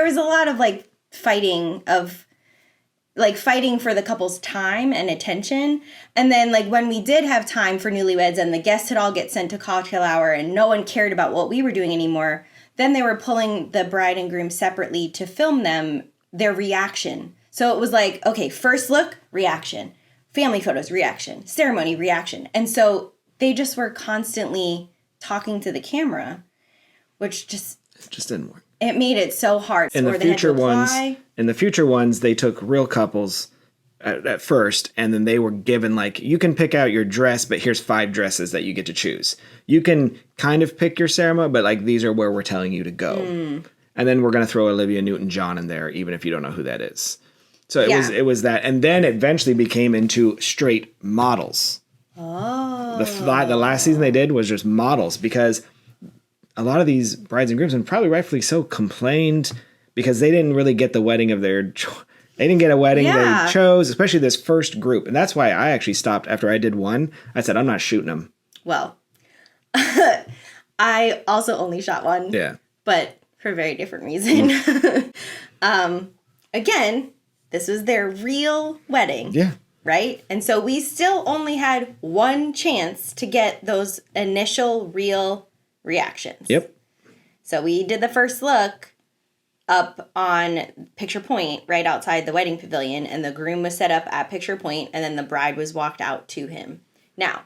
was a lot of like fighting for the couple's time and attention. And then like when we did have time for newlyweds and the guests had all get sent to cocktail hour and no one cared about what we were doing anymore, then they were pulling the bride and groom separately to film their reaction. So it was like, okay, first look, reaction. Family photos, reaction. Ceremony, reaction. And so they just were constantly talking to the camera, which just didn't work. It made it so hard. In the future ones, they took real couples at first, and then they were given like, you can pick out your dress, but here's 5 dresses that you get to choose. You can kind of pick your ceremony, but like these are where we're telling you to go. And then we're going to throw Olivia Newton-John in there, even if you don't know who that is. So it was that, and then it eventually became into straight models. Oh. The last season they did was just models, because a lot of these brides and grooms, and probably rightfully so, complained because they didn't really get the wedding of their they didn't get a wedding they chose, especially this first group. And that's why I actually stopped after I did one. I said, I'm not shooting them. Well, I also only shot one. Yeah. But for a very different reason. Again, this was their real wedding. Yeah. Right? And so we still only had one chance to get those initial real reactions. Yep. So we did the first look up on Picture Point right outside the wedding pavilion, and the groom was set up at Picture Point, and then the bride was walked out to him. Now,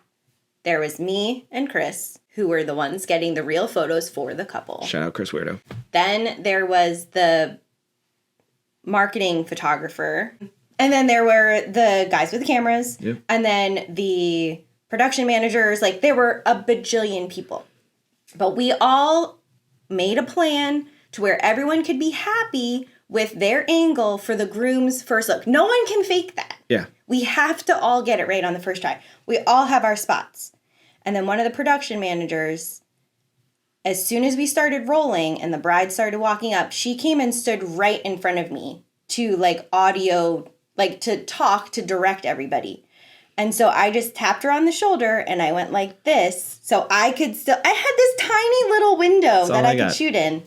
there was me and Chris, who were the ones getting the real photos for the couple. Shout out Chris Weirdo. Then there was the marketing photographer. And then there were the guys with the cameras. Yep. And then the production managers. Like, there were a bajillion people. But we all made a plan to where everyone could be happy with their angle for the groom's first look. No one can fake that. Yeah. We have to all get it right on the first try. We all have our spots. And then one of the production managers, as soon as we started rolling and the bride started walking up, she came and stood right in front of me to to talk, to direct everybody. And so I just tapped her on the shoulder and I went like this. So I had this tiny little window that I could shoot in.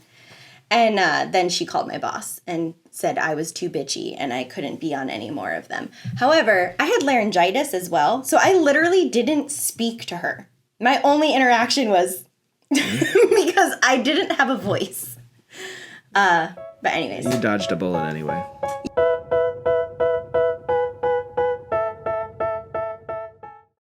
And then she called my boss and said I was too bitchy and I couldn't be on any more of them. However, I had laryngitis as well. So I literally didn't speak to her. My only interaction was because I didn't have a voice. But anyways. You dodged a bullet anyway.